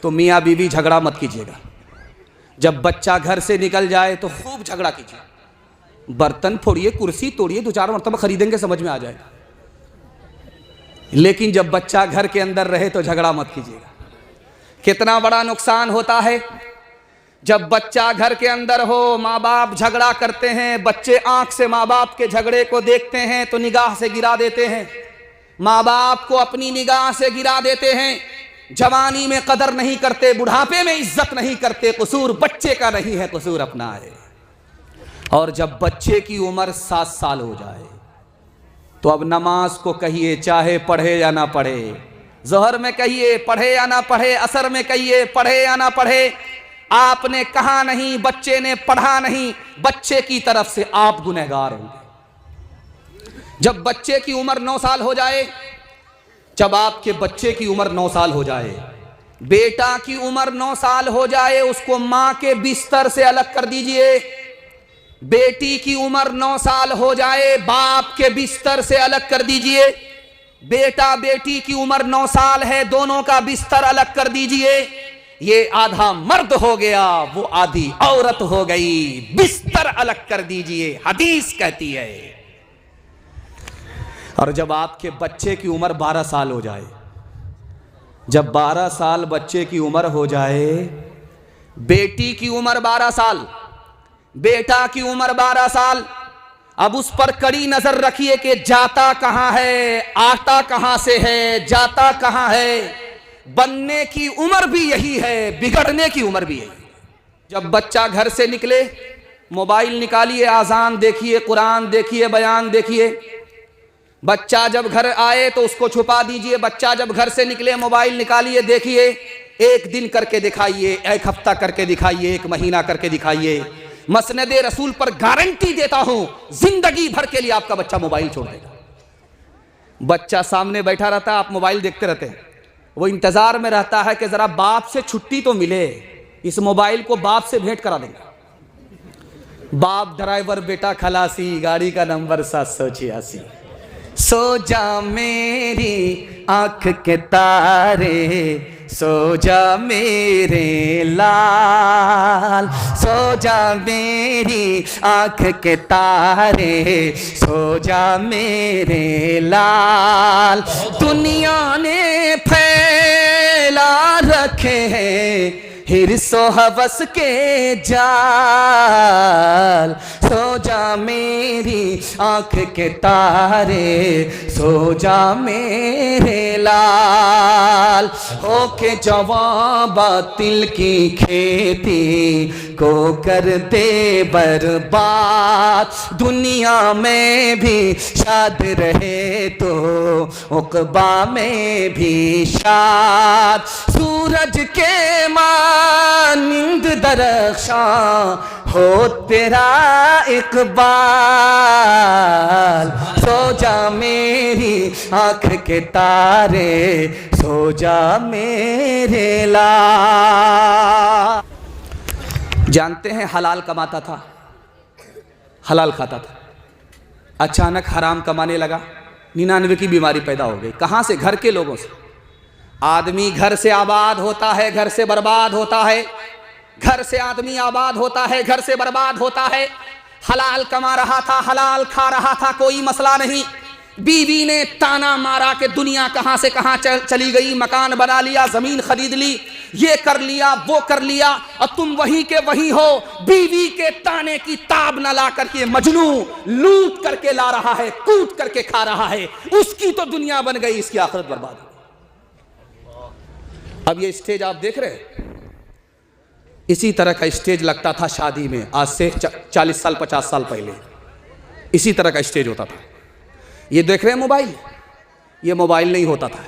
तो मियाँ बीवी झगड़ा मत कीजिएगा। जब बच्चा घर से निकल जाए तो खूब झगड़ा कीजिए, बर्तन फोड़िए, कुर्सी तोड़िए, 2-4 मरतबा खरीदेंगे, समझ में आ जाएगा। लेकिन जब बच्चा घर के अंदर रहे तो झगड़ा मत कीजिएगा। कितना बड़ा नुकसान होता है जब बच्चा घर के अंदर हो, माँ बाप झगड़ा करते हैं, बच्चे आंख से माँ बाप के झगड़े को देखते हैं तो निगाह से गिरा देते हैं, माँ बाप को अपनी निगाह से गिरा देते हैं। जवानी में कदर नहीं करते, बुढ़ापे में इज्जत नहीं करते। कसूर बच्चे का नहीं है, कसूर अपना है। और जब बच्चे की उम्र 7 साल हो जाए तो अब नमाज को कहिए, चाहे पढ़े या ना पढ़े, ज़ोहर में कहिए पढ़े या ना पढ़े, असर में कहिए पढ़े या ना पढ़े, आपने कहा नहीं, बच्चे ने पढ़ा नहीं, बच्चे की तरफ से आप गुनहगार होंगे। जब बच्चे की उम्र 9 साल हो जाए, जब आपके बच्चे की उम्र 9 साल हो जाए, बेटा की उम्र 9 साल हो जाए, उसको मां के बिस्तर से अलग कर दीजिए। बेटी की उम्र 9 साल हो जाए, बाप के बिस्तर से अलग कर दीजिए। बेटा बेटी की उम्र 9 साल है, दोनों का बिस्तर अलग कर दीजिए। ये आधा मर्द हो गया, वो आधी औरत हो गई, बिस्तर अलग कर दीजिए, हदीस कहती है। और जब आपके बच्चे की उम्र 12 साल हो जाए, जब 12 साल बच्चे की उम्र हो जाए, बेटी की उम्र 12 साल, बेटा की उम्र 12 साल, अब उस पर कड़ी नजर रखिए कि जाता कहां है, आता कहां से है, जाता कहां है। बनने की उम्र भी यही है, बिगड़ने की उम्र भी यही है। जब बच्चा घर से निकले, मोबाइल निकालिए, आजान देखिए, कुरान देखिए, बयान देखिए। बच्चा जब घर आए तो उसको छुपा दीजिए। बच्चा जब घर से निकले, मोबाइल निकालिए, देखिए। 1 दिन करके दिखाइए, 1 हफ्ता करके दिखाइए, 1 महीना करके दिखाइए। मसनदे रसूल पर गारंटी देता हूं, जिंदगी भर के लिए आपका बच्चा मोबाइल छोड़ देगा। बच्चा सामने बैठा रहता है, आप मोबाइल देखते रहते हैं, वो इंतजार में रहता है कि जरा बाप से छुट्टी तो मिले, इस मोबाइल को बाप से भेंट करा देंगे। बाप ड्राइवर, बेटा खलासी, गाड़ी का नंबर 786। सो जा मेरी आंख के तारे, सो जा मेरे लाल, सो जा मेरी आंख के तारे, सो जा मेरे लाल। दुनिया ने फैला रखे हैं हिर्सो हवस के जाल, सो जा मेरी आंख के तारे, सो जा मेरे लाल। होके जवां बातिल की खेती को कर दे बर्बाद, दुनिया में भी शाद रहे तो उक़बा में भी शाद। सूरज के मानिंद दरख्शां हो तेरा इक़बाल, सो जा मेरी आंख के तारे, सो जा मेरे लाल। जानते हैं हलाल कमाता था, हलाल खाता था, अचानक हराम कमाने लगा, 99 की बीमारी पैदा हो गई। कहाँ से? घर के लोगों से। आदमी घर से आबाद होता है, घर से बर्बाद होता है। घर से आदमी आबाद होता है, घर से बर्बाद होता है। हलाल कमा रहा था, हलाल खा रहा था, कोई मसला नहीं। बीवी ने ताना मारा कि दुनिया कहां से कहां चली गई, मकान बना लिया, जमीन खरीद ली, ये कर लिया, वो कर लिया, और तुम वहीं के वहीं हो। बीवी के ताने की ताब न ला करके मजनू लूट करके ला रहा है, कूट करके खा रहा है। उसकी तो दुनिया बन गई, इसकी आखिरत बर्बाद हो गई। अब ये स्टेज आप देख रहे हैं, इसी तरह का स्टेज लगता था शादी में, आज से 40 साल 50 साल पहले इसी तरह का स्टेज होता था। ये देख रहे हैं मोबाइल, ये मोबाइल नहीं होता था।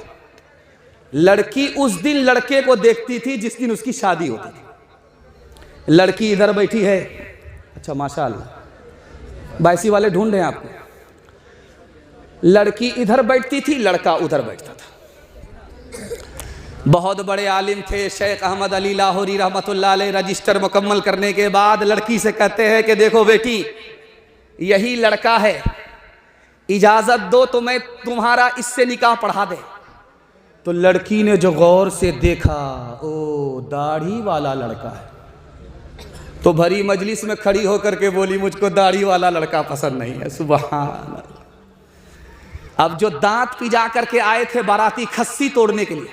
लड़की उस दिन लड़के को देखती थी जिस दिन उसकी शादी होती थी। लड़की इधर बैठी है, अच्छा माशाअल्लाह, बायसी वाले ढूंढ रहे हैं आपको। लड़की इधर बैठती थी, लड़का उधर बैठता था। बहुत बड़े आलिम थे शेख अहमद अली लाहौरी रहमतुल्लाह अलैह। रजिस्टर मुकम्मल करने के बाद लड़की से कहते हैं कि देखो बेटी, यही लड़का है, इजाज़त दो तो मैं तुम्हारा इससे निकाह पढ़ा दे। तो लड़की ने जो गौर से देखा, ओ दाढ़ी वाला लड़का है, तो भरी मजलिस में खड़ी होकर के बोली मुझको दाढ़ी वाला लड़का पसंद नहीं है। सुभान अल्लाह। अब जो दांत पिजा करके आए थे बाराती खस्सी तोड़ने के लिए,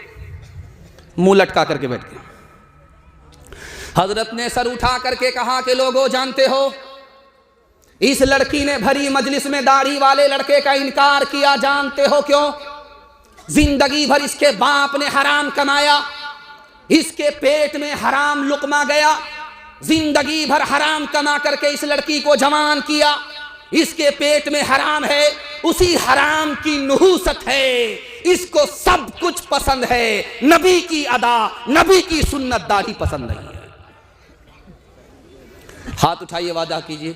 मुंह लटका करके बैठ गए। हजरत ने सर उठा करके कहा कि लोगों जानते हो, इस लड़की ने भरी मजलिस में दाढ़ी वाले लड़के का इनकार किया, जानते हो क्यों? जिंदगी भर इसके बाप ने हराम कमाया, इसके पेट में हराम लुकमा गया, जिंदगी भर हराम कमा करके इस लड़की को जवान किया, इसके पेट में हराम है, उसी हराम की नुहूसत है, इसको सब कुछ पसंद है, नबी की अदा, नबी की सुन्नत दाढ़ी पसंद नहीं है। हाथ उठाइए, वादा कीजिए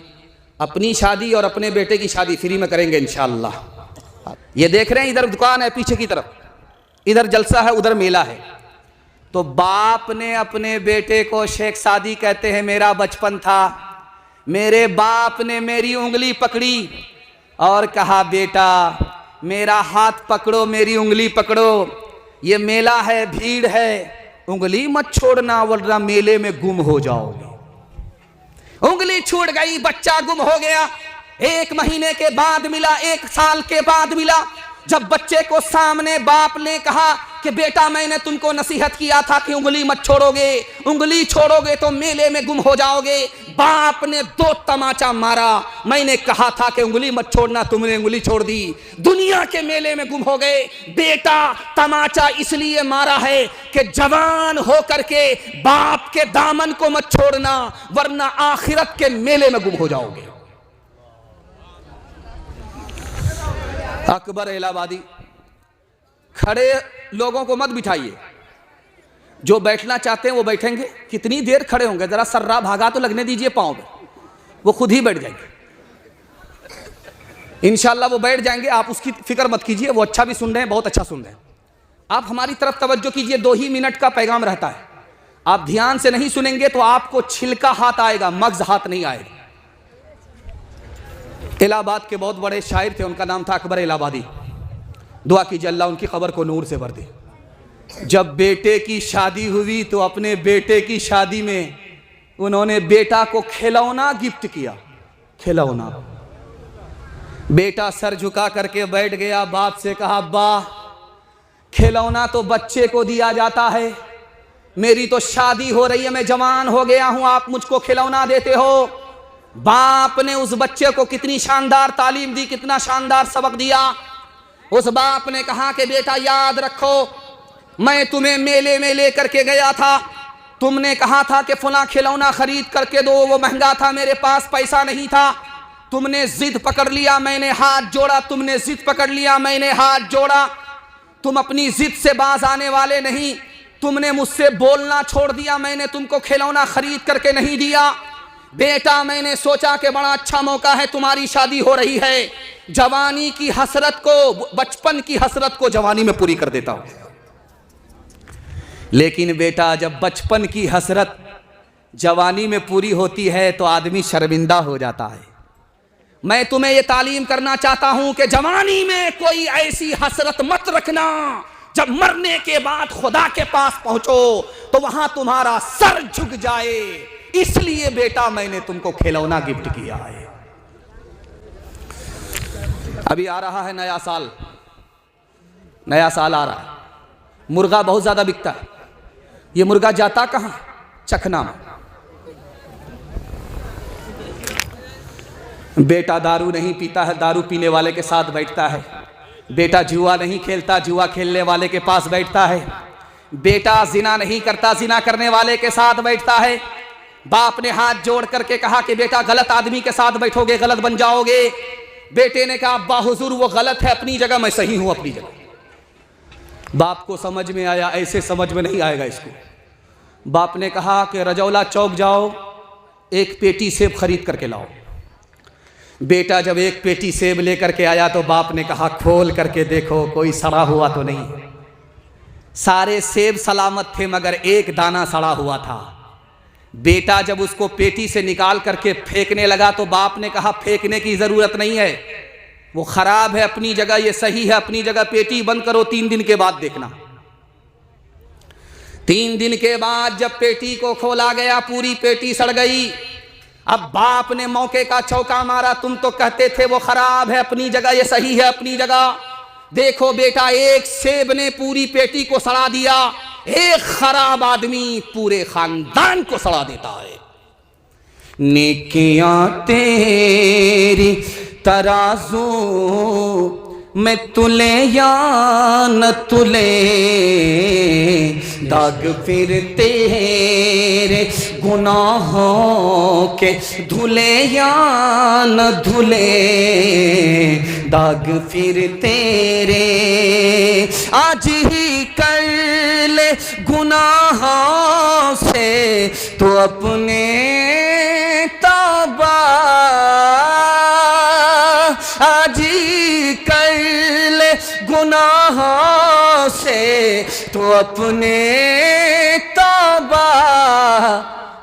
अपनी शादी और अपने बेटे की शादी फ्री में करेंगे इंशाअल्लाह। ये देख रहे हैं इधर दुकान है पीछे की तरफ, इधर जलसा है उधर मेला है। तो बाप ने अपने बेटे को शेख सादी कहते हैं मेरा बचपन था, मेरे बाप ने मेरी उंगली पकड़ी और कहा बेटा मेरा हाथ पकड़ो, मेरी उंगली पकड़ो, ये मेला है, भीड़ है, उंगली मत छोड़ना वरना मेले में गुम हो जाओगे। उंगली छूट गई, बच्चा गुम हो गया। 1 महीने के बाद मिला, 1 साल के बाद मिला। जब बच्चे को सामने बाप ने कहा कि बेटा मैंने तुमको नसीहत किया था कि उंगली मत छोड़ोगे, उंगली छोड़ोगे तो मेले में गुम हो जाओगे, बाप ने 2 तमाचा मारा, मैंने कहा था कि उंगली मत छोड़ना, तुमने उंगली छोड़ दी, दुनिया के मेले में गुम हो गए। बेटा तमाचा इसलिए मारा है कि जवान हो करके बाप के दामन को मत छोड़ना वरना आखिरत के मेले में गुम हो जाओगे। अकबर इलाहाबादी, खड़े लोगों को मत बिठाइए, जो बैठना चाहते हैं वो बैठेंगे। कितनी देर खड़े होंगे, जरा सर्रा भागा तो लगने दीजिए पांव में, वो खुद ही बैठ जाएंगे इंशाल्लाह, वो बैठ जाएंगे। आप उसकी फिक्र मत कीजिए, वो अच्छा भी सुन रहे हैं, बहुत अच्छा सुन रहे हैं। आप हमारी तरफ तवज्जो कीजिए, 2 ही मिनट का पैगाम रहता है, आप ध्यान से नहीं सुनेंगे तो आपको छिलका हाथ आएगा, मग्ज हाथ नहीं आएगा। इलाहाबाद के बहुत बड़े शायर थे, उनका नाम था अकबर इलाहाबादी। दुआ कीजिए अल्लाह उनकी खबर को नूर से भर दे। जब बेटे की शादी हुई तो अपने बेटे की शादी में उन्होंने बेटा को खिलौना गिफ्ट किया, खिलौना। बेटा सर झुका करके बैठ गया, बाप से कहा अब्बा खिलौना तो बच्चे को दिया जाता है, मेरी तो शादी हो रही है, मैं जवान हो गया हूं, आप मुझको खिलौना देते हो। बाप ने उस बच्चे को कितनी शानदार तालीम दी, कितना शानदार सबक दिया। उस बाप ने कहा कि बेटा याद रखो, मैं तुम्हें मेले में लेकर के गया था, तुमने कहा था कि फला खिलौना खरीद करके दो, वो महंगा था, मेरे पास पैसा नहीं था, तुमने जिद पकड़ लिया, मैंने हाथ जोड़ा, तुमने जिद पकड़ लिया, मैंने हाथ जोड़ा। तुम अपनी जिद से बाज आने वाले नहीं, तुमने मुझसे बोलना छोड़ दिया, मैंने तुमको खिलौना खरीद करके नहीं दिया। बेटा मैंने सोचा कि बड़ा अच्छा मौका है, तुम्हारी शादी हो रही है, जवानी की हसरत को, बचपन की हसरत को जवानी में पूरी कर देता हूं। लेकिन बेटा जब बचपन की हसरत जवानी में पूरी होती है तो आदमी शर्मिंदा हो जाता है। मैं तुम्हें यह तालीम करना चाहता हूं कि जवानी में कोई ऐसी हसरत मत रखना, जब मरने के बाद खुदा के पास पहुंचो तो वहां तुम्हारा सर झुक जाए। इसलिए बेटा मैंने तुमको खिलौना गिफ्ट किया है। अभी आ रहा है नया साल, नया साल आ रहा है, मुर्गा बहुत ज्यादा बिकता है। ये मुर्गा जाता कहां? चखना में। बेटा दारू नहीं पीता है, दारू पीने वाले के साथ बैठता है। बेटा जुआ नहीं खेलता, जुआ खेलने वाले के पास बैठता है। बेटा जिना नहीं करता, जिना करने वाले के साथ बैठता है। बाप ने हाथ जोड़ करके कहा कि बेटा गलत आदमी के साथ बैठोगे गलत बन जाओगे। बेटे ने कहा अब्बा हुजूर वो गलत है अपनी जगह, मैं सही हूं अपनी जगह। बाप को समझ में आया, ऐसे समझ में नहीं आएगा इसको। बाप ने कहा कि रजौला चौक जाओ, 1 पेटी सेब खरीद करके लाओ। बेटा जब 1 पेटी सेब लेकर के आया तो बाप ने कहा खोल करके देखो कोई सड़ा हुआ तो नहीं। सारे सेब सलामत थे मगर 1 दाना सड़ा हुआ था। बेटा जब उसको पेटी से निकाल करके फेंकने लगा तो बाप ने कहा फेंकने की जरूरत नहीं है, वो खराब है अपनी जगह, ये सही है अपनी जगह, पेटी बंद करो, 3 दिन के बाद देखना। 3 दिन के बाद जब पेटी को खोला गया, पूरी पेटी सड़ गई। अब बाप ने मौके का चौका मारा, तुम तो कहते थे वो खराब है अपनी जगह, ये सही है अपनी जगह। देखो बेटा, एक सेब ने पूरी पेटी को सड़ा दिया। एक खराब आदमी पूरे खानदान को सड़ा देता है। नेकियां तेरी तराजू में तुले या न तुले, दाग फिर तेरे गुनाहों के धुले या न धुले, दाग फिर तेरे। आज ही कर ले गुनाहों से तो अपने तौबा, आज ही कर ले गुनाहों से तो अपने तौबा।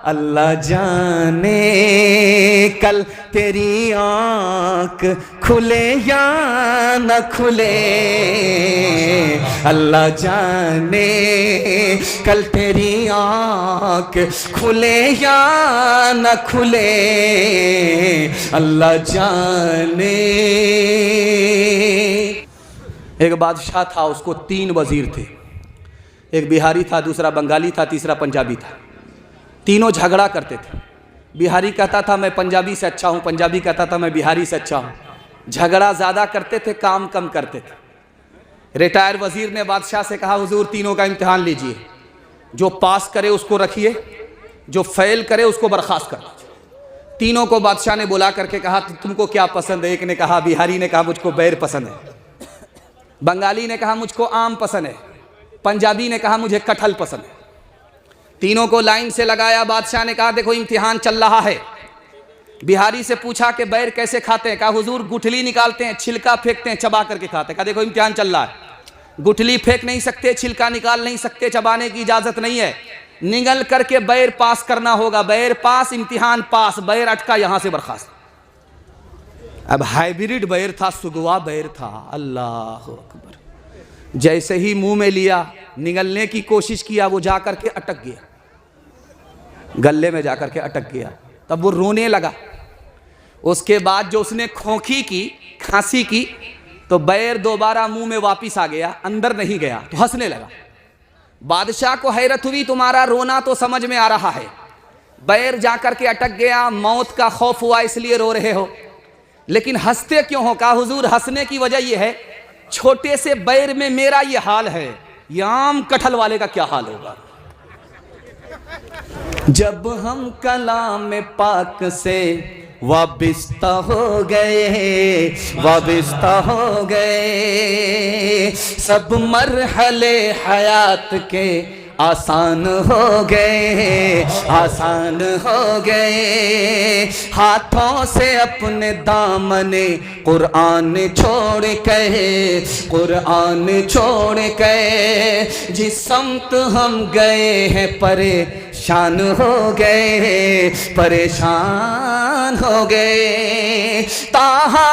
अल्लाह जाने कल तेरी आँख खुले या न खुले, अल्लाह जाने कल तेरी आँख खुले या न खुले, अल्लाह जाने। एक बादशाह था, उसको 3 वजीर थे। एक बिहारी था, दूसरा बंगाली था, तीसरा पंजाबी था। तीनों झगड़ा करते थे। बिहारी कहता था मैं पंजाबी से अच्छा हूँ, पंजाबी कहता था मैं बिहारी से अच्छा हूँ। झगड़ा ज़्यादा करते थे, काम कम करते थे। रिटायर वजीर ने बादशाह से कहा, हुजूर तीनों का इम्तिहान लीजिए, जो पास करे उसको रखिए, जो फेल करे उसको बर्खास्त कर दीजिए। तीनों को बादशाह ने बुला करके कहा तुमको क्या पसंद है? एक ने कहा, बिहारी ने कहा मुझको बैर पसंद है, बंगाली ने कहा मुझको आम पसंद है, पंजाबी ने कहा मुझे कटहल पसंद है। तीनों को लाइन से लगाया। बादशाह ने कहा देखो इम्तिहान चल रहा है। बिहारी से पूछा कि बैर कैसे खाते हैं? कहा हुजूर गुठली निकालते हैं, छिलका फेंकते हैं, चबा करके खाते हैं। कहा देखो इम्तिहान चल रहा है, गुठली फेंक नहीं सकते, छिलका निकाल नहीं सकते, चबाने की इजाजत नहीं है, निगल करके बैर पास करना होगा। बैर पास, इम्तिहान पास, बैर अटका, यहां से बर्खास्त। अब हाइब्रिड बैर था, सुगवा बैर था। अल्लाह अकबर। जैसे ही मुंह में लिया, निगलने की कोशिश किया, वो जाकर के अटक गया, गले में जाकर के अटक गया। तब वो रोने लगा। उसके बाद जो उसने खोखी की, खांसी की, तो बैर दोबारा मुंह में वापिस आ गया, अंदर नहीं गया, तो हंसने लगा। बादशाह को हैरत हुई, तुम्हारा रोना तो समझ में आ रहा है, बैर जाकर के अटक गया, मौत का खौफ हुआ इसलिए रो रहे हो, लेकिन हंसते क्यों हो? कहा हुजूर हंसने की वजह यह है, छोटे से बैर में मेरा ये हाल है, ये आम कटहल वाले का क्या हाल होगा। जब हम कलाम पाक से वाबिस्ता हो गए, वाबिस्ता हो गए, सब मरहले हयात के आसान हो गए, आसान हो गए। हाथों से अपने दामने कुरान छोड़ के, कुरान छोड़ के, जिस समत हम गए हैं परेशान हो गए, परेशान हो गए। ताहा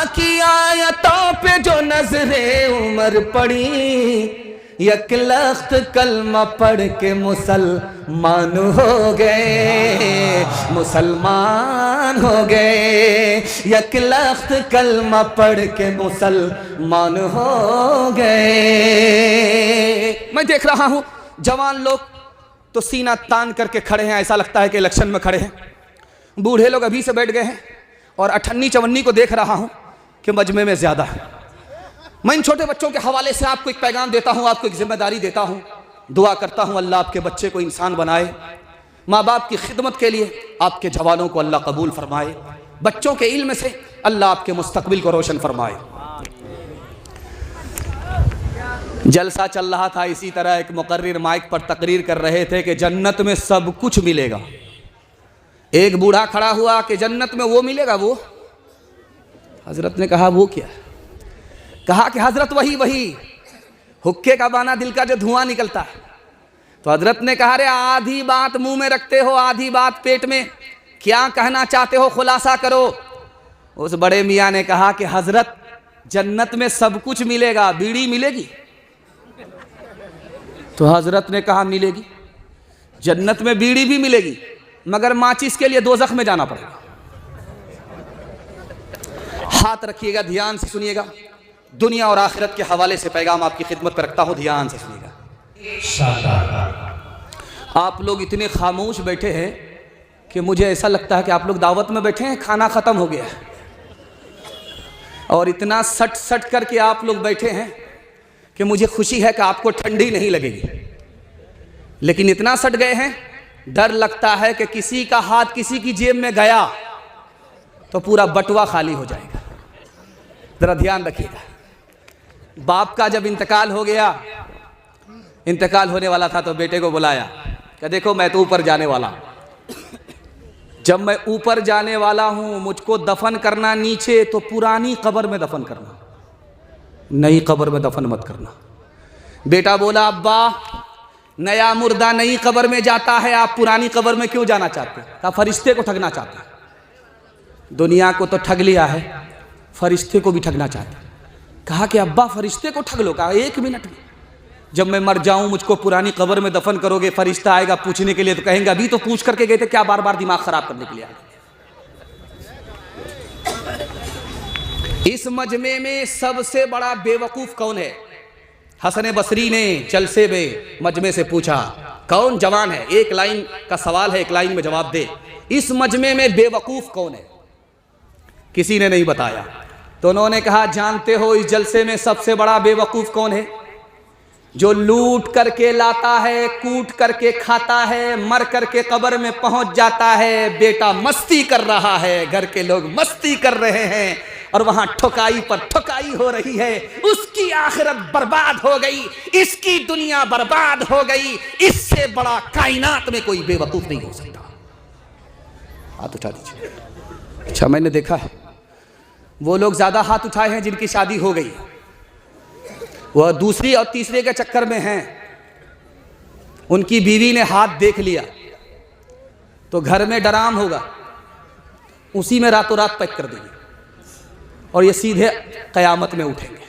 की आयतों पे जो नजरे उमर पड़ी, एक लख्त कलमा पढ़ के मुसलमान हो गए, मुसलमान हो गए। एक लख्त कलमा पढ़ के मुसलमान हो गए। मैं देख रहा हूं जवान लोग तो सीना तान करके खड़े हैं, ऐसा लगता है कि इलेक्शन में खड़े हैं। बूढ़े लोग अभी से बैठ गए हैं, और अठन्नी चवन्नी को देख रहा हूं कि मजमे में ज्यादा है। मैं इन छोटे बच्चों के हवाले से आपको एक पैगाम देता हूं, आपको एक जिम्मेदारी देता हूं। दुआ करता हूं अल्लाह आपके बच्चे को इंसान बनाए, माँ बाप की खिदमत के लिए आपके जवानों को अल्लाह कबूल फरमाए, बच्चों के इल्म से अल्लाह आपके मुस्तकबिल को रोशन फरमाए। जलसा चल रहा था, इसी तरह एक मुकर्रिर माइक पर तकरीर कर रहे थे कि जन्नत में सब कुछ मिलेगा। एक बूढ़ा खड़ा हुआ कि जन्नत में वो मिलेगा, वो? हजरत ने कहा वो क्या? कहा कि हजरत वही वही हुक्के का बाना दिल का जो धुआं निकलता है। तो हजरत ने कहा रे आधी बात मुंह में रखते हो, आधी बात पेट में, क्या कहना चाहते हो खुलासा करो। उस बड़े मियाँ ने कहा कि हजरत जन्नत में सब कुछ मिलेगा, बीड़ी मिलेगी? तो हजरत ने कहा मिलेगी, जन्नत में बीड़ी भी मिलेगी, मगर माचिस के लिए दोज़ख में जाना पड़ेगा। हाथ रखिएगा, ध्यान से सुनिएगा, दुनिया और आखिरत के हवाले से पैगाम आपकी खिदमत पर रखता हूं, ध्यान से सुनिएगा। आप लोग इतने खामोश बैठे हैं कि मुझे ऐसा लगता है कि आप लोग दावत में बैठे हैं, खाना ख़त्म हो गया है, और इतना सट सट करके आप लोग बैठे हैं कि मुझे खुशी है कि आपको ठंडी नहीं लगेगी, लेकिन इतना सट गए हैं, डर लगता है कि किसी का हाथ किसी की जेब में गया तो पूरा बटुआ खाली हो जाएगा। ज़रा ध्यान रखिएगा, बाप का जब इंतकाल हो गया, इंतकाल होने वाला था तो बेटे को बुलाया कि देखो मैं तो ऊपर जाने वाला हूँ, जब मैं ऊपर जाने वाला हूँ मुझको दफन करना नीचे तो पुरानी कब्र में दफन करना, नई कब्र में दफन मत करना। बेटा बोला अब्बा नया मुर्दा नई कब्र में जाता है, आप पुरानी कब्र में क्यों जाना चाहते हैं? कहा फरिश्ते को ठगना चाहते हैं, दुनिया को तो ठग लिया है, फरिश्ते को भी ठगना चाहते हैं। कहा कि अब्बा फरिश्ते को ठग लो। कहा 1 मिनट में, जब मैं मर जाऊं मुझको पुरानी कब्र में दफन करोगे, फरिश्ता आएगा पूछने के लिए तो कहेंगे अभी तो पूछ करके गए थे, क्या बार बार दिमाग खराब करने के लिए आए? इस मजमे में सबसे बड़ा बेवकूफ कौन है? हसन बसरी ने जलसे में मजमे से पूछा, कौन जवान है? एक लाइन का सवाल है, 1 लाइन में जवाब दे। इस मजमे में बेवकूफ कौन है? किसी ने नहीं बताया, तो उन्होंने कहा जानते हो इस जलसे में सबसे बड़ा बेवकूफ कौन है? जो लूट करके लाता है, कूट करके खाता है, मर करके कब्र में पहुंच जाता है, बेटा मस्ती कर रहा है, घर के लोग मस्ती कर रहे हैं और वहां ठुकाई पर ठुकाई हो रही है, उसकी आखिरत बर्बाद हो गई, इसकी दुनिया बर्बाद हो गई। इससे बड़ा कायनात में कोई बेवकूफ नहीं हो सकता। हाथ उठा दीजिए। अच्छा, मैंने देखा है वो लोग ज्यादा हाथ उठाए हैं जिनकी शादी हो गई, वह दूसरी और तीसरे के चक्कर में हैं, उनकी बीवी ने हाथ देख लिया तो घर में डराम होगा, उसी में रातों रात पैक कर देंगे और ये सीधे कयामत में उठेंगे।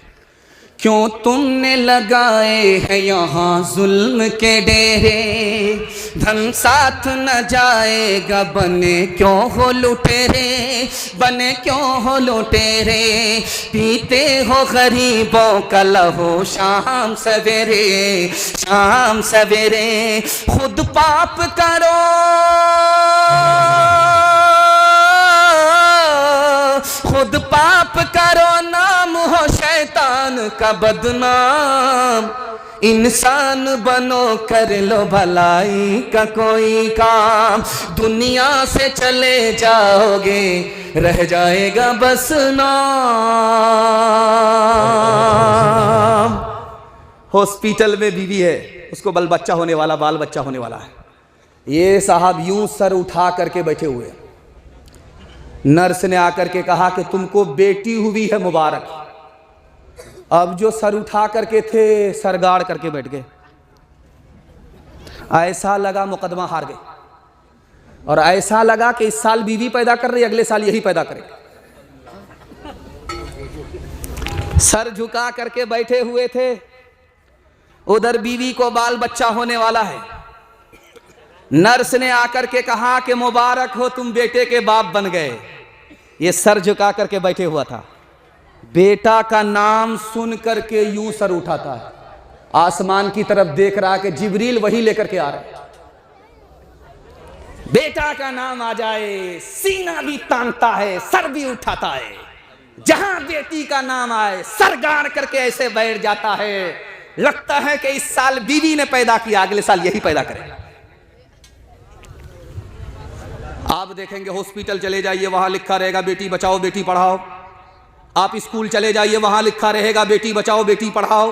क्यों तुमने लगाए हैं यहाँ जुल्म के डेरे, धन साथ न जाएगा, बने क्यों हो लुटेरे, बने क्यों हो लुटेरे, पीते हो गरीबों का लहू शाम सवेरे, शाम सवेरे, खुद पाप करो, खुद पाप करो, नाम हो शैतान का बदनाम, इंसान बनो कर लो भलाई का कोई काम, दुनिया से चले जाओगे रह जाएगा बस नाम। हॉस्पिटल में बीवी है, उसको बाल बच्चा होने वाला है, ये साहब यूं सर उठा करके बैठे हुए हैं। नर्स ने आकर के कहा कि तुमको बेटी हुई है, मुबारक। अब जो सर उठा करके थे सर गाड़ करके बैठ गए, ऐसा लगा मुकदमा हार गए, और ऐसा लगा कि इस साल बीवी पैदा कर रही, अगले साल यही पैदा करेंगे। सर झुका करके बैठे हुए थे, उधर बीवी को बाल बच्चा होने वाला है। नर्स ने आकर के कहा कि मुबारक हो, तुम बेटे के बाप बन गए। ये सर झुका करके बैठे हुआ था, बेटा का नाम सुन करके यूं सर उठाता है, आसमान की तरफ देख रहा कि जिब्रील वही लेकर के आ रहा है। बेटा का नाम आ जाए सीना भी तानता है, सर भी उठाता है। जहां बेटी का नाम आए सर गाड़ करके ऐसे बैठ जाता है, लगता है कि इस साल बीवी ने पैदा किया, अगले साल यही पैदा करेगा। आप देखेंगे हॉस्पिटल चले जाइए, वहां लिखा रहेगा बेटी बचाओ बेटी पढ़ाओ। आप स्कूल चले जाइए, वहां लिखा रहेगा बेटी बचाओ बेटी पढ़ाओ।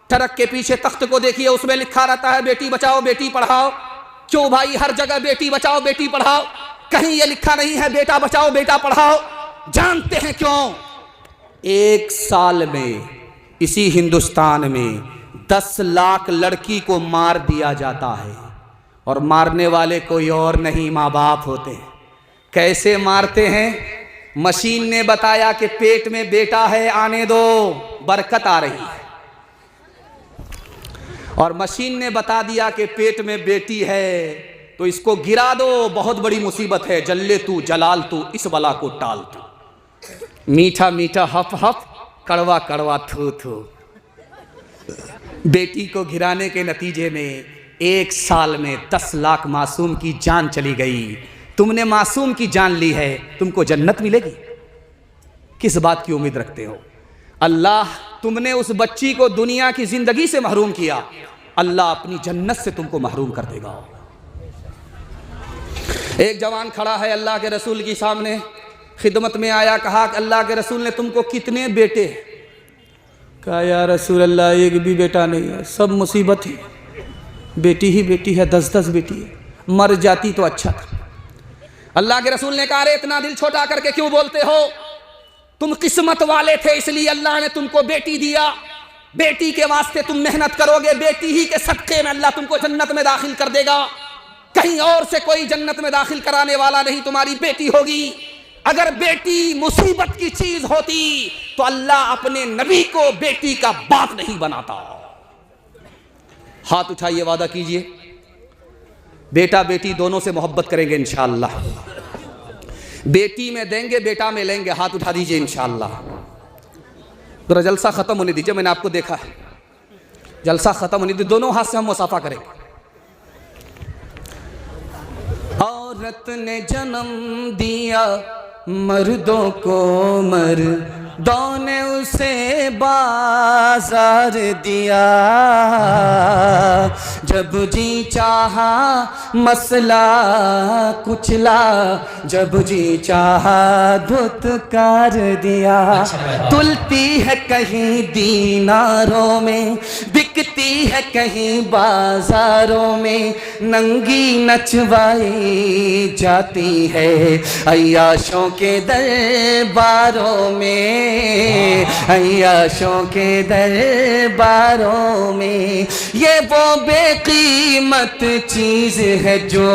ट्रक के पीछे तख्त को देखिए, उसमें लिखा रहता है बेटी बचाओ बेटी पढ़ाओ। क्यों भाई हर जगह बेटी बचाओ बेटी पढ़ाओ, कहीं ये लिखा नहीं है बेटा बचाओ बेटा पढ़ाओ? जानते हैं क्यों? 1 साल में इसी हिंदुस्तान में 10 लाख लड़की को मार दिया जाता है, और मारने वाले कोई और नहीं माँ बाप होते हैं। कैसे मारते हैं? मशीन ने बताया कि पेट में बेटा है, आने दो, बरकत आ रही है। और मशीन ने बता दिया कि पेट में बेटी है, तो इसको गिरा दो, बहुत बड़ी मुसीबत है, जल्ले तू जलाल तू, इस बला को टाल तू। मीठा मीठा हफ हफ, कड़वा कड़वा थू थू। बेटी को गिराने के नतीजे में 1 साल में 10 लाख मासूम की जान चली गई। तुमने मासूम की जान ली है, तुमको जन्नत मिलेगी? किस बात की उम्मीद रखते हो? अल्लाह, तुमने उस बच्ची को दुनिया की जिंदगी से महरूम किया, अल्लाह अपनी जन्नत से तुमको महरूम कर देगा। एक जवान खड़ा है अल्लाह के रसूल के सामने, खिदमत में आया, कहा कि अल्लाह के रसूल ने तुमको कितने बेटे? कहा या रसूल अल्लाह, एक भी बेटा नहीं है, सब मुसीबत है, बेटी ही बेटी है, 10-10 बेटी है, मर जाती तो अच्छा था। अल्लाह के रसूल ने कहा, अरे इतना दिल छोटा करके क्यों बोलते हो? तुम किस्मत वाले थे, इसलिए अल्लाह ने तुमको बेटी दिया। बेटी के वास्ते तुम मेहनत करोगे, बेटी ही के सदक़े में अल्लाह तुमको जन्नत में दाखिल कर देगा। कहीं और से कोई जन्नत में दाखिल कराने वाला नहीं, तुम्हारी बेटी होगी। अगर बेटी मुसीबत की चीज होती तो अल्लाह अपने नबी को बेटी का बाप नहीं बनाता। हाथ उठाइए, वादा कीजिए, बेटा बेटी दोनों से मोहब्बत करेंगे इंशाअल्लाह। बेटी में देंगे, बेटा में लेंगे। हाथ उठा दीजिए इंशाअल्लाह। जरा जलसा खत्म होने दीजिए, मैंने आपको देखा है, जलसा खत्म होने दीजिए, दोनों हाथ से हम मुसाफा करेंगे। औरत ने जन्म दिया मर्दों को, मर्दों ने उसे बाजार दिया। जब जी चाहा मसला कुचला, जब जी चाहा धुतकार दिया। तुलती है कहीं दीनारों में, बिकती है कहीं बाजारों में, नंगी नचवाई जाती है अय्याशों के दरबारों में, अय्याशों के दरबारों में। ये वो बेकीमत चीज है जो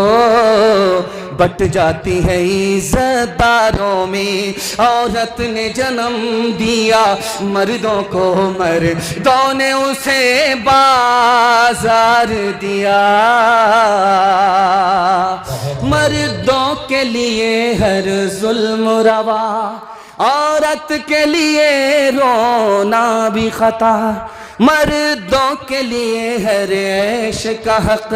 बट जाती है इज़्ज़तदारों में। औरत ने जन्म दिया मर्दों को, मर्दों ने उसे बाजार दिया। मर्दों के लिए हर जुल्म रवा, औरत के लिए रोना भी खता। मर्दों के लिए हर ऐश का हक,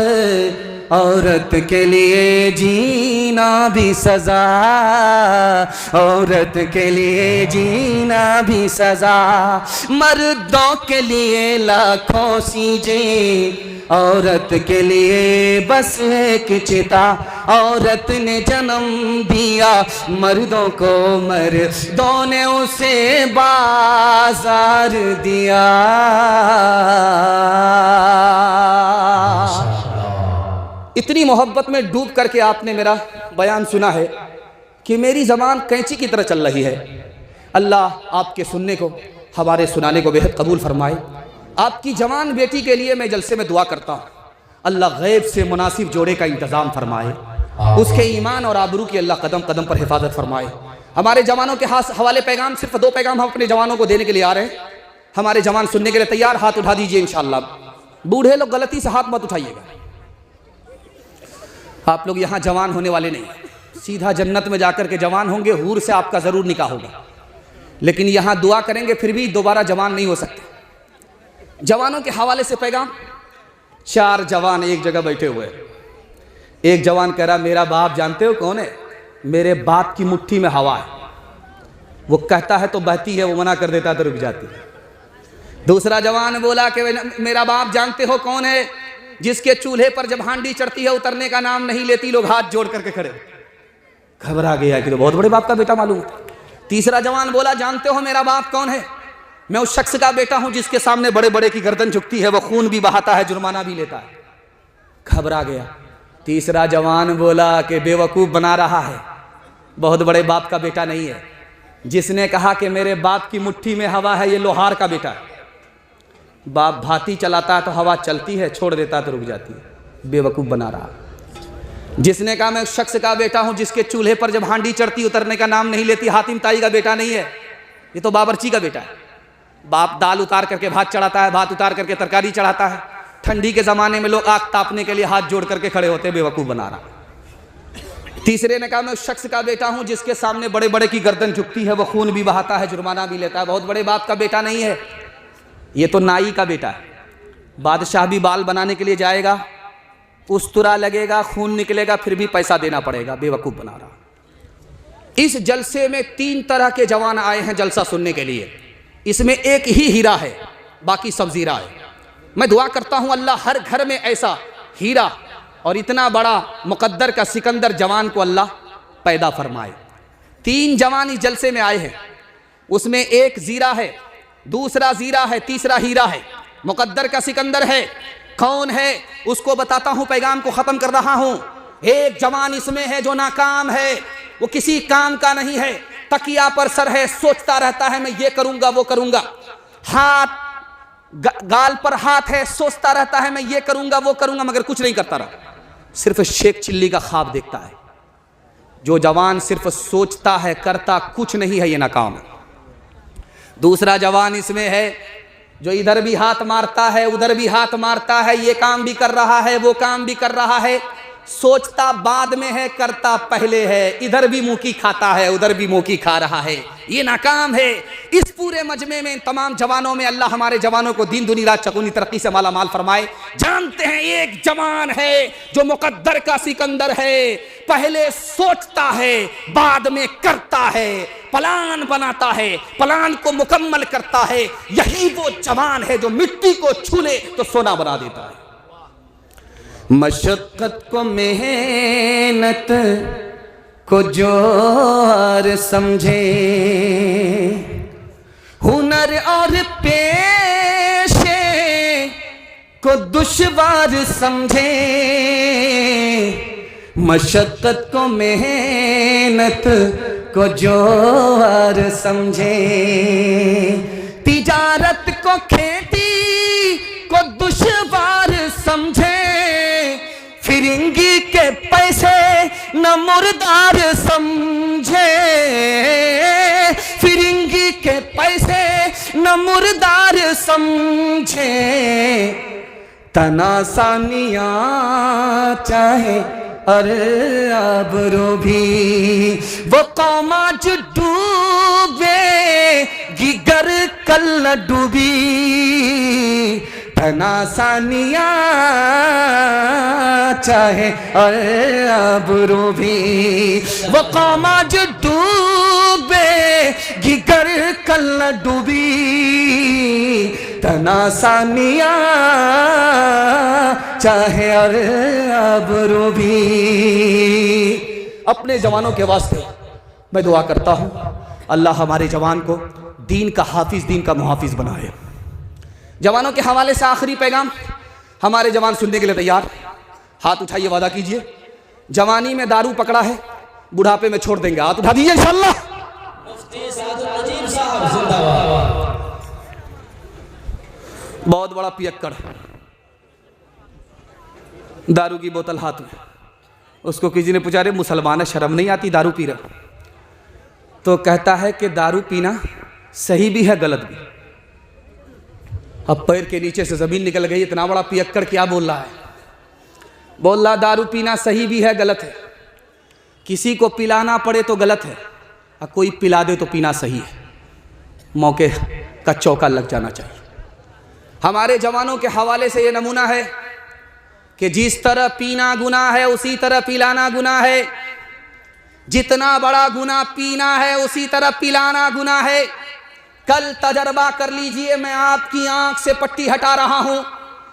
औरत के लिए जीना भी सजा। औरत के लिए जीना भी सजा। मर्दों के लिए लाखों सीजें, औरत के लिए बस एक चिता। औरत ने जन्म दिया मर्दों को, मर्दों ने उसे बाजार दिया। इतनी मोहब्बत में डूब करके आपने मेरा बयान सुना है कि मेरी ज़बान कैंची की तरह चल रही है। अल्लाह आपके सुनने को, हमारे सुनाने को बेहद कबूल फरमाए। आपकी जवान बेटी के लिए मैं जलसे में दुआ करता हूँ, अल्लाह गैब से मुनासिब जोड़े का इंतज़ाम फरमाए, उसके ईमान और आबरू की अल्लाह कदम कदम पर हिफाजत फरमाए। हमारे जवानों के हवाले पैगाम, सिर्फ 2 पैगाम हम अपने जवानों को देने के लिए आ रहे हैं। हमारे जवान सुनने के लिए तैयार? हाथ उठा दीजिए इंशाअल्लाह। बूढ़े लोग गलती से हाथ मत उठाइएगा, आप लोग यहाँ जवान होने वाले नहीं, सीधा जन्नत में जाकर के जवान होंगे, हूर से आपका ज़रूर निकाह होगा। लेकिन यहाँ दुआ करेंगे फिर भी दोबारा जवान नहीं हो सकते। जवानों के हवाले से पैगाम, 4 जवान एक जगह बैठे हुए। एक जवान कह रहा, मेरा बाप जानते हो कौन है? मेरे बाप की मुट्ठी में हवा है, वो कहता है तो बहती है, वो मना कर देता है तो रुक जाती है। दूसरा जवान बोला कि मेरा बाप जानते हो कौन है? जिसके चूल्हे पर जब हांडी चढ़ती है उतरने का नाम नहीं लेती, लोग हाथ जोड़ करके खड़े। घबरा गया कि तो बहुत बड़े बाप का बेटा मालूम होता। तीसरा जवान बोला, जानते हो मेरा बाप कौन है? मैं उस शख्स का बेटा हूं जिसके सामने बड़े बड़े की गर्दन झुकती है, वो खून भी बहाता है, जुर्माना भी लेता है। घबरा गया। तीसरा जवान बोला कि बेवकूफ़ बना रहा है, बहुत बड़े बाप का बेटा नहीं है। जिसने कहा कि मेरे बाप की मुट्ठी में हवा है, ये लोहार का बेटा है। बाप भाती चलाता है तो हवा चलती है, छोड़ देता है तो रुक जाती है, बेवकूफ़ बना रहा। जिसने कहा मैं उस शख्स का बेटा हूं जिसके चूल्हे पर जब हांडी चढ़ती उतरने का नाम नहीं लेती, हातिम ताई का बेटा नहीं है, ये तो बावर्ची का बेटा है। बाप दाल उतार करके भात चढ़ाता है, भात उतार करके तरकारी चढ़ाता है। ठंडी के ज़माने में लोग आग तापने के लिए हाथ जोड़ करके खड़े होते, बेवकूफ़ बना रहा। तीसरे ने कहा मैं उस शख्स का बेटा हूं जिसके सामने बड़े बड़े की गर्दन झुकती है, वो खून भी बहाता है, जुर्माना भी लेता है, बहुत बड़े बाप का बेटा नहीं है, ये तो नाई का बेटा है। बादशाह भी बाल बनाने के लिए जाएगा, उस्तरा लगेगा, खून निकलेगा, फिर भी पैसा देना पड़ेगा, बेवकूफ़ बना रहा। इस जलसे में 3 तरह के जवान आए हैं जलसा सुनने के लिए। इसमें एक ही हीरा है, बाकी सब जीरा है। मैं दुआ करता हूं अल्लाह हर घर में ऐसा हीरा और इतना बड़ा मुकद्दर का सिकंदर जवान को अल्लाह पैदा फरमाए। 3 जवान इस जलसे में आए हैं, उसमें एक जीरा है, दूसरा जीरा है, तीसरा हीरा है, मुकद्दर का सिकंदर है। कौन है उसको बताता हूं, पैगाम को ख़त्म कर रहा हूं। एक जवान इसमें है जो नाकाम है, वो किसी काम का नहीं है, तकिया पर सर है, सोचता रहता है मैं ये करूंगा वो करूंगा। हाथ गाल पर हाथ है, सोचता रहता है मैं ये करूंगा वो करूंगा, मगर कुछ नहीं करता रहा, सिर्फ शेख चिल्ली का ख्वाब देखता है। जो जवान सिर्फ सोचता है करता कुछ नहीं है, ये नाकाम है। दूसरा जवान इसमें है जो इधर भी हाथ मारता है उधर भी हाथ मारता है, ये काम भी कर रहा है वो काम भी कर रहा है, सोचता बाद में है करता पहले है, इधर भी मुंह की खाता है उधर भी मुंह की खा रहा है, ये नाकाम है। इस पूरे मजमे में तमाम जवानों में अल्लाह हमारे जवानों को दीन दुनी रात चकुनी तरक्की से माला माल फरमाए। जानते हैं एक जवान है जो मुकद्दर का सिकंदर है, पहले सोचता है बाद में करता है, प्लान बनाता है, प्लान को मुकम्मल करता है। यही वो जवान है जो मिट्टी को छूले तो सोना बना देता है। मशक्कत को मेहनत को जोर समझे, हुनर और पेशे को दुश्वार समझे। मशक्कत को मेहनत को जोर समझे, तिजारत को खेती को दुश्वार समझे। फिरंगी के पैसे न मुर्दार समझे, फिरंगी के पैसे न मुर्दार समझे। तनासानियाँ चाहे अरे आबरो भी, वो कौमा जो डूबे गिगर कल डूबी। तनासानियाँ चाहे अरे आबरो भी, वो कौमा जो डूबे गिगर कल डूबी। तनासानियाँ चाहे अरे आबरो भी। अपने जवानों के वास्ते मैं दुआ करता हूँ अल्लाह हमारे जवान को दीन का हाफिज, दीन का मुहाफिज बनाए। जवानों के हवाले से आखिरी पैगाम, हमारे जवान सुनने के लिए तैयार? हाथ उठाइए, वादा कीजिए। जवानी में दारू पकड़ा है, बुढ़ापे में छोड़ देंगे, हाथ उठा दीजिए इंशाअल्लाह। बहुत बड़ा पियक्कड़, दारू की बोतल हाथ में, उसको किसी ने पूछा रे मुसलमान है, शर्म नहीं आती दारू पी रहा? तो कहता है कि दारू पीना सही भी है गलत भी। अब पैर के नीचे से जमीन निकल गई, इतना बड़ा पियक्कड़ क्या बोल रहा है? बोल रहा दारू पीना सही भी है गलत है, किसी को पिलाना पड़े तो गलत है और कोई पिला दे तो पीना सही है। मौके का चौका लग जाना चाहिए। हमारे जवानों के हवाले से ये नमूना है कि जिस तरह पीना गुनाह है उसी तरह पिलाना गुनाह है, जितना बड़ा गुनाह पीना है उसी तरह पिलाना गुनाह है। कल तजर्बा कर लीजिए, मैं आपकी आंख से पट्टी हटा रहा हूं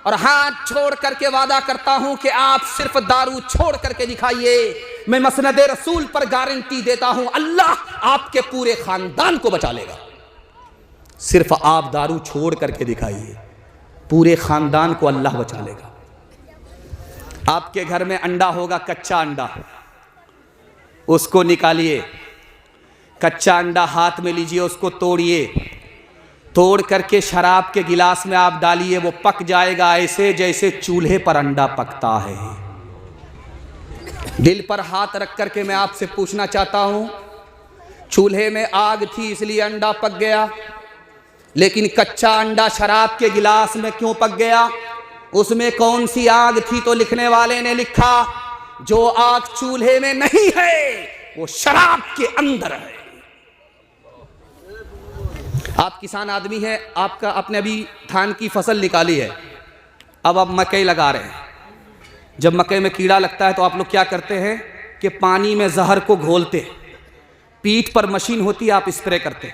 और हाथ छोड़ करके वादा करता हूं कि आप सिर्फ दारू छोड़ करके दिखाइए, मैं मसनद रसूल पर गारंटी देता हूं अल्लाह आपके पूरे खानदान को बचा लेगा। सिर्फ आप दारू छोड़ करके दिखाइए, पूरे खानदान को अल्लाह बचा लेगा। आपके घर में अंडा होगा, कच्चा अंडा, उसको निकालिए, कच्चा अंडा हाथ में लीजिए, उसको तोड़िए, तोड़ करके शराब के गिलास में आप डालिए, वो पक जाएगा ऐसे जैसे चूल्हे पर अंडा पकता है। दिल पर हाथ रख करके मैं आपसे पूछना चाहता हूं, चूल्हे में आग थी इसलिए अंडा पक गया, लेकिन कच्चा अंडा शराब के गिलास में क्यों पक गया? उसमें कौन सी आग थी? तो लिखने वाले ने लिखा, जो आग चूल्हे में नहीं है वो शराब के अंदर है। आप किसान आदमी हैं, आपने अभी धान की फसल निकाली है, अब आप मकई लगा रहे हैं। जब मकई में कीड़ा लगता है तो आप लोग क्या करते हैं कि पानी में जहर को घोलते, पीठ पर मशीन होती है, आप स्प्रे करते।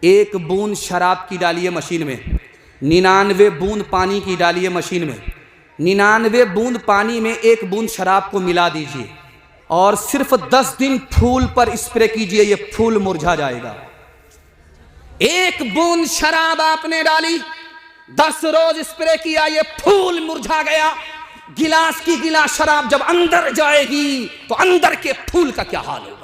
एक बूंद शराब की डालिए मशीन में, 99 बूंद पानी की डालिए मशीन में, 99 बूंद पानी में एक बूंद शराब को मिला दीजिए और सिर्फ 10 दिन फूल पर स्प्रे कीजिए, ये फूल मुरझा जाएगा। एक बूंद शराब आपने डाली, 10 रोज स्प्रे किया, ये फूल मुरझा गया। गिलास की गिलास शराब जब अंदर जाएगी तो अंदर के फूल का क्या हाल होगा?